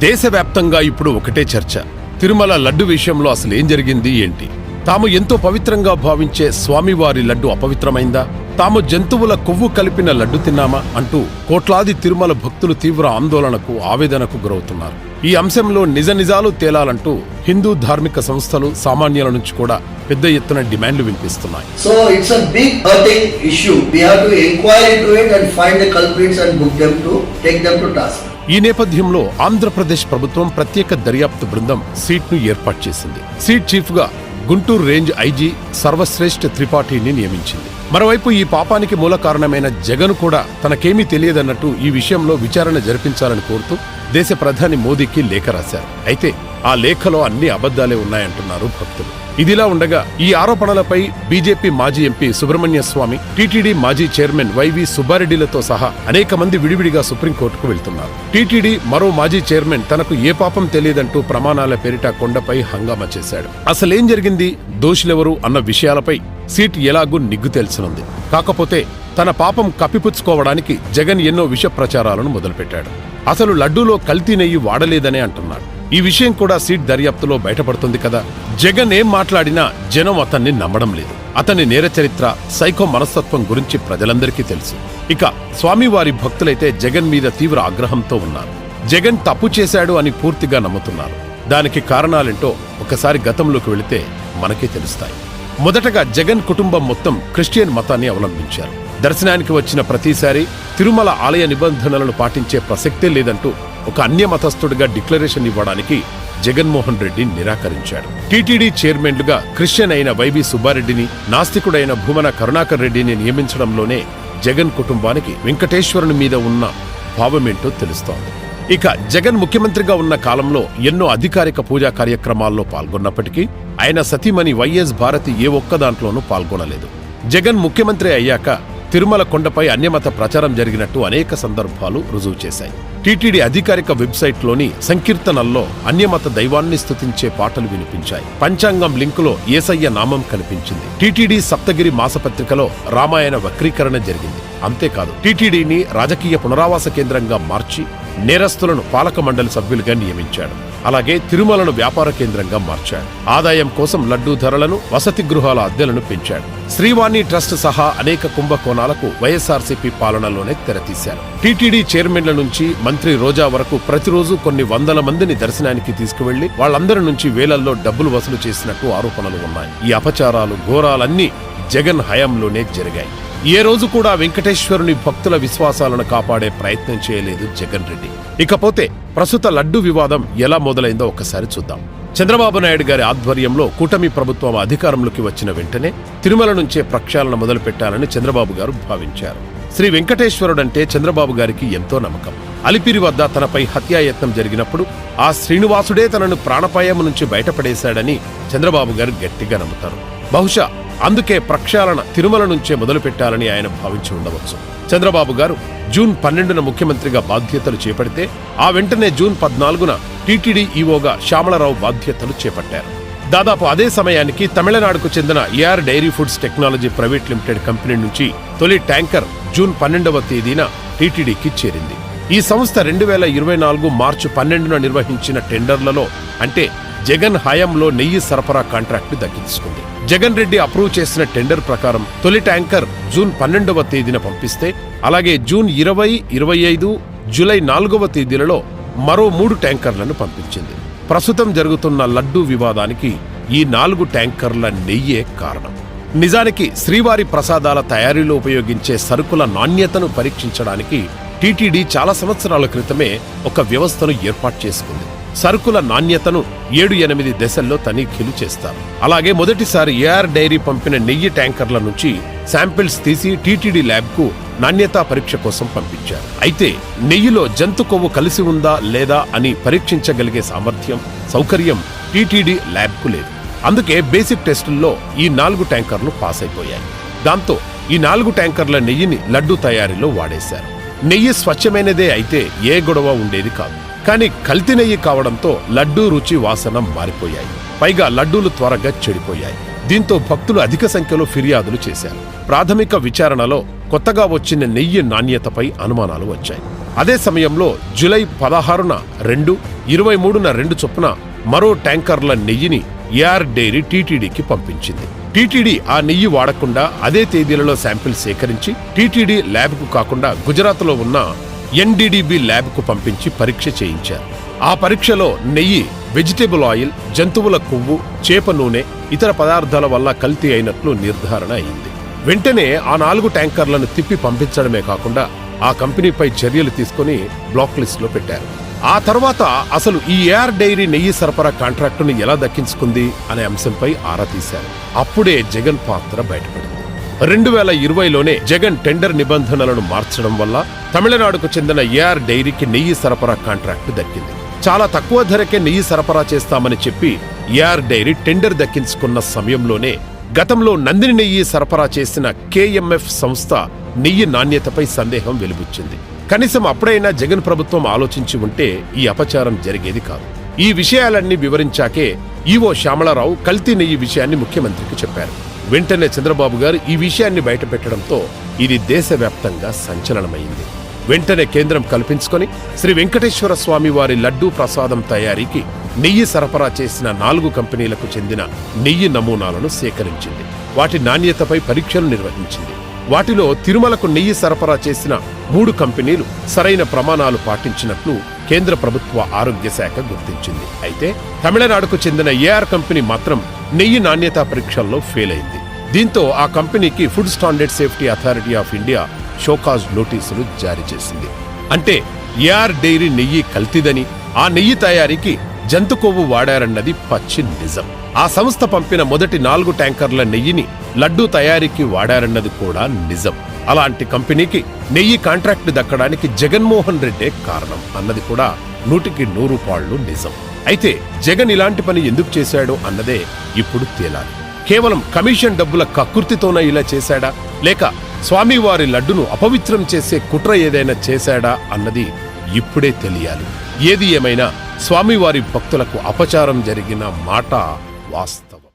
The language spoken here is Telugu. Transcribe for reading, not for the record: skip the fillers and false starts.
దేశవ్యాప్తంగా ఇప్పుడు ఒకటే చర్చ. తిరుమల లడ్డు విషయంలో అసలు ఏం జరిగింది ఏంటి? తాము ఎంతో పవిత్రంగా భావించే స్వామివారి లడ్డు అపవిత్రమైందా? తాము జంతువుల కొవ్వు కలిపిన లడ్డు తిన్నామా అంటూ కోట్లాది తిరుమల భక్తులు తీవ్ర ఆందోళనకు, ఆవేదనకు గురవుతున్నారు. ఈ అంశంలో నిజాలు తేలాలంటూ హిందూ ధార్మిక సంస్థలు, సామాన్యుల నుంచి కూడా పెద్ద ఎత్తున డిమాండ్లు వినిపిస్తున్నాయి. So it's a big hurting issue. We have to inquire into it and find the culprits and book them to take them to task. ఈ నేపథ్యంలో ఆంధ్రప్రదేశ్ ప్రభుత్వం ప్రత్యేక దర్యాప్తు బృందం సీట్ను ఏర్పాటు చేసింది. సీట్ చీఫ్ గా గుంటూరు రేంజ్ ఐజీ సర్వశ్రేష్ఠ త్రిపాఠిని నియమించింది. మరోవైపు ఈ పాపానికి మూల కారణమైన జగన్ కూడా తనకేమీ తెలియదన్నట్టు ఈ విషయంలో విచారణ జరిపించాలని కోరుతూ దేశ ప్రధాని మోదీకి లేఖ రాశారు. అయితే ఆ లేఖలో అన్ని అబద్ధాలే ఉన్నాయంటున్నారు భక్తులు. ఇదిలా ఉండగా ఈ ఆరోపణలపై బీజేపీ మాజీ ఎంపీ సుబ్రహ్మణ్య స్వామి, టీటీడీ మాజీ చైర్మన్ వైవి సుబ్బారెడ్డిలతో సహా అనేక మంది విడివిడిగా సుప్రీంకోర్టుకు వెళ్తున్నారు. టీటీడీ మరో మాజీ చైర్మన్ తనకు ఏ పాపం తెలియదంటూ ప్రమాణాల పేరిట కొండపై హంగామా చేశాడు. అసలేం జరిగింది, దోషులెవరు అన్న విషయాలపై సీట్ ఎలాగూ నిగ్గు తేల్చనుంది. కాకపోతే తన పాపం కప్పిపుచ్చుకోవడానికి జగన్ ఎన్నో విష ప్రచారాలను మొదలుపెట్టాడు. అసలు లడ్డూలో కల్తీ నెయ్యి వాడలేదనే అంటున్నాడు. ఈ విషయం కూడా సీట్ దర్యాప్తులో బయటపడుతుంది కదా. జగన్ ఏం మాట్లాడినా జనం అతన్ని నమ్మడం లేదు. అతని నేర చరిత్ర, సైకో మనస్తత్వం గురించి ప్రజలందరికీ తెలుసు. ఇక స్వామివారి భక్తులైతే జగన్ మీద తీవ్ర ఆగ్రహంతో ఉన్నారు. జగన్ తప్పు చేశాడు అని పూర్తిగా నమ్ముతున్నారు. దానికి కారణాలేంటో ఒకసారి గతంలోకి వెళితే మనకే తెలుస్తాయి. మొదటగా జగన్ కుటుంబం మొత్తం క్రిస్టియన్ మతాన్ని అవలంబించారు. దర్శనానికి వచ్చిన ప్రతిసారి తిరుమల ఆలయ నిబంధనలను పాటించే ప్రసక్తే లేదంటూ ఒక అన్యమతస్థుడిగా డిక్లరేషన్ ఇవ్వడానికి జగన్మోహన్ రెడ్డి నిరాకరించాడు. టీటీడీ చైర్మన్లుగా క్రిస్టియన్ అయిన వైవి సుబ్బారెడ్డిని, నాస్తికుడైన భూమన కరుణాకర్ రెడ్డిని నియమించడంలోనే జగన్ కుటుంబానికి వెంకటేశ్వరుని మీద ఉన్న భావమేంటో తెలుస్తోంది. ఇక జగన్ ముఖ్యమంత్రిగా ఉన్న కాలంలో ఎన్నో అధికారిక పూజా కార్యక్రమాల్లో పాల్గొన్నప్పటికీ ఆయన సతీమణి వైఎస్ భారతి ఏ ఒక్క దాంట్లోనూ పాల్గొనలేదు. జగన్ ముఖ్యమంత్రి అయ్యాక తిరుమల కొండపై అన్యమత ప్రచారం జరిగినట్టు అనేక సందర్భాలు రుజువు చేశాయి. టీటీడీ అధికారిక వెబ్సైట్లోని సంకీర్తనల్లో అన్యమత దైవాన్ని స్తుతించే పాటలు వినిపించాయి. పంచాంగం లింకులో యేసయ్య నామం కనిపించింది. టీటీడీ సప్తగిరి మాసపత్రికలో రామాయణ వక్రీకరణ జరిగింది. అంతేకాదు, టీటీడీని రాజకీయ పునరావాస కేంద్రంగా మార్చి నేరస్తులను పాలక మండలి సభ్యులుగా నియమించాడు. అలాగే తిరుమలను వ్యాపార కేంద్రంగా మార్చాడు. ఆదాయం కోసం లడ్డూ ధరలను, వసతి గృహాల అద్దెలను పెంచాడు. శ్రీవాణి ట్రస్ట్ సహా అనేక కుంభకోణాలకు వైఎస్ఆర్సీపీ పాలనలోనే తెరతీశారు. టీటీడీ చైర్మన్ల నుంచి మంత్రి రోజా వరకు ప్రతిరోజు కొన్ని వందల మందిని దర్శనానికి తీసుకువెళ్లి వాళ్లందరి నుంచి వేలల్లో డబ్బులు వసూలు చేసినట్టు ఆరోపణలు ఉన్నాయి. ఈ అపచారాలు, ఘోరాలన్నీ జగన్ హయాంలోనే జరిగాయి. ఏ రోజు కూడా వెంకటేశ్వరుని భక్తుల విశ్వాసాలను కాపాడే ప్రయత్నం చేయలేదు జగన్ రెడ్డి. ఇకపోతే ప్రస్తుత లడ్డు వివాదం ఎలా మొదలైందో ఒకసారి చూద్దాం. చంద్రబాబు నాయుడు గారి ఆధ్వర్యంలో కూటమి ప్రభుత్వం అధికారంలోకి వచ్చిన వెంటనే తిరుమల నుంచే ప్రక్షాళన మొదలుపెట్టాలని చంద్రబాబు గారు భావించారు. శ్రీ వెంకటేశ్వరుడంటే చంద్రబాబు గారికి ఎంతో నమ్మకం. అలిపిరి వద్ద తనపై హత్యాయత్నం జరిగినప్పుడు ఆ శ్రీనివాసుడే తనను ప్రాణాపాయం నుంచి బయటపడేశాడని చంద్రబాబు గారు గట్టిగా నమ్ముతారు. బహుశా అందుకే ప్రక్షాళన తిరుమల నుంచే మొదలుపెట్టాలని ఆయన భావించి ఉండవచ్చు. చంద్రబాబు గారు జూన్ 12న ముఖ్యమంత్రిగా బాధ్యతలు చేపడితే ఆ వెంటనే జూన్ 14న టీటీడీ ఈవోగా శ్యామలరావు బాధ్యతలు చేపట్టారు. దాదాపు అదే సమయానికి తమిళనాడుకు చెందిన AR dairy foods technology private limited company నుంచి తొలి ట్యాంకర్ జూన్ 12వ తేదీన టీటీడీకి చేరింది. ఈ సంస్థ 2024 మార్చి 12న నిర్వహించిన టెండర్లలో, అంటే జగన్ హయాంలో నెయ్యి సరఫరా కాంట్రాక్టు దక్కించుకుంది. జగన్ రెడ్డి అప్రూవ్ చేసిన టెండర్ ప్రకారం తొలి ట్యాంకర్ జూన్ 12వ తేదీన పంపిస్తే, అలాగే జూన్ 20, 25, జూలై 4వ తేదీలలో మరో 3 ట్యాంకర్లను పంపించింది. ప్రస్తుతం జరుగుతున్న లడ్డూ వివాదానికి ఈ 4 ట్యాంకర్ల నెయ్యే కారణం. నిజానికి శ్రీవారి ప్రసాదాల తయారీలో ఉపయోగించే సరుకుల నాణ్యతను పరీక్షించడానికి టీటీడీ చాలా సంవత్సరాల క్రితమే ఒక వ్యవస్థను ఏర్పాటు చేసుకుంది. సరుకుల నాణ్యతను 7-8 దశల్లో తనిఖీలు చేస్తారు. అలాగే మొదటిసారి ఏఆర్ డైరీ పంపిన నెయ్యి ట్యాంకర్ల నుంచి శాంపిల్స్ తీసి టీటీడీ ల్యాబ్కు నాణ్యతా పరీక్ష కోసం పంపించారు. అయితే నెయ్యిలో జంతు కొవ్వు కలిసి ఉందా లేదా అని పరీక్షించగలిగే సామర్థ్యం, సౌకర్యం టీటీడీ ల్యాబ్కు లేదు. అందుకే బేసిక్ టెస్టుల్లో ఈ 4 ట్యాంకర్లు పాస్ అయిపోయాయి. దాంతో ఈ 4 ట్యాంకర్ల నెయ్యిని లడ్డూ తయారీలో వాడేశారు. నెయ్యి స్వచ్ఛమైనదే అయితే ఏ గొడవ ఉండేది కాదు. కానీ కల్తీ నెయ్యి కావడంతో లడ్డూ రుచి, వాసన మారిపోయాయి. పైగా లడ్డూలు త్వరగా చెడిపోయాయి. దీంతో భక్తులు అధిక సంఖ్యలో ఫిర్యాదులు చేశారు. ప్రాథమిక విచారణలో కొత్తగా వచ్చిన నెయ్యి నాణ్యతపై అనుమానాలు వచ్చాయి. అదే సమయంలో జూలై 16న 2, 23న 2 చొప్పున మరో ట్యాంకర్ల నెయ్యిని ఏఆర్ డైరీ టీటీడీకి పంపించింది. టీటీడీ ఆ నెయ్యి వాడకుండా అదే తేదీలలో శాంపిల్ సేకరించి టీటీడీ ల్యాబ్కు కాకుండా గుజరాత్లో ఉన్న ఎన్డీడీబీ ల్యాబ్కు పంపించి పరీక్ష చేయించారు. ఆ పరీక్షలో నెయ్యి, వెజిటేబుల్ ఆయిల్, జంతువుల కొవ్వు, చేప నూనె, ఇతర పదార్థాల వల్ల కల్తీ అయినట్లు నిర్ధారణ అయింది. వెంటనే ఆ 4 ట్యాంకర్లను తిప్పి పంపించడమే కాకుండా ఆ కంపెనీపై చర్యలు తీసుకుని బ్లాక్ లిస్ట్ లో పెట్టారు. ఆ తర్వాత అసలు ఈ ఏఆర్ డైరీ నెయ్యి సరఫరా కాంట్రాక్టును ఎలా దక్కించుకుంది అనే అంశంపై ఆరా తీశారు. అప్పుడే జగన్ పాత్ర బయటపడింది. 2020లోనే జగన్ టెండర్ నిబంధనలను మార్చడం వల్ల తమిళనాడుకు చెందిన ఏఆర్ డైరీకి నెయ్యి సరఫరా కాంట్రాక్టు దక్కింది. చాలా తక్కువ ధరకే నెయ్యి సరఫరా చేస్తామని చెప్పి ఏఆర్ డైరీ టెండర్ దక్కించుకున్న సమయంలోనే గతంలో నందిని నెయ్యి సరఫరా చేసిన కేఎంఎఫ్ సంస్థ నెయ్యి నాణ్యతపై సందేహం వెలుబుచ్చింది. కనీసం అప్పుడైనా జగన్ ప్రభుత్వం ఆలోచించి ఉంటే ఈ అపచారం జరిగేది కాదు. ఈ విషయాలన్నీ వివరించాకే ఈవో శ్యామళరావు కల్తీ నెయ్యి విషయాన్ని ముఖ్యమంత్రికి చెప్పారు. వెంటనే చంద్రబాబు గారు ఈ విషయాన్ని బయటపెట్టడంతో ఇది దేశవ్యాప్తంగా సంచలనమైంది. వెంటనే కేంద్రం కల్పించుకొని శ్రీ వెంకటేశ్వర స్వామి వారి లడ్డూ ప్రసాదం తయారీకి నెయ్యి సరఫరా చేసిన 4 కంపెనీలకు చెందిన నెయ్యి నమూనాలను సేకరించింది. వాటి నాణ్యతపై పరీక్షలు నిర్వహించింది. వాటిలో తిరుమలకు నెయ్యి సరఫరా చేసిన 3 కంపెనీలు సరైన ప్రమాణాలు పాటించినట్లు కేంద్ర ప్రభుత్వ ఆరోగ్య శాఖ గుర్తించింది. అయితే తమిళనాడుకు చెందిన ఏఆర్ కంపెనీ మాత్రం నెయ్యి నాణ్యతా పరీక్షల్లో ఫెయిల్ అయింది. దీంతో ఆ కంపెనీకి food standard safety authority of India show cause నోటీసులు జారీ చేసింది. అంటే ఏఆర్ డైరీ నెయ్యి కల్తీదని, ఆ నెయ్యి తయారీకి జంతు కొవ్వు వాడారన్నది పచ్చి నిజం. ఆ సంస్థ పంపిన మొదటి 4 ట్యాంకర్ల నెయ్యిని లడ్డూ తయారీకి వాడారన్నది కూడా నిజం. అలాంటి కంపెనీకి నెయ్యి కాంట్రాక్ట్ దక్కడానికి జగన్మోహన్ రెడ్డే కారణం అన్నది కూడా 100కి 100 పాళ్ళు నిజం. అయితే జగన్ ఇలాంటి పని ఎందుకు చేశాడు అన్నదే ఇప్పుడు తేలాలి. కేవలం కమిషన్ డబ్బుల కక్కుర్తితోన ఇలా చేశాడా, లేక స్వామివారి లడ్డును అపవిత్రం చేసే కుట్ర ఏదైనా చేశాడా అన్నది ఇప్పుడే తెలియాలి. ఏది ఏమైనా స్వామివారి భక్తులకు అపచారం జరిగిన మాట వాస్తవం.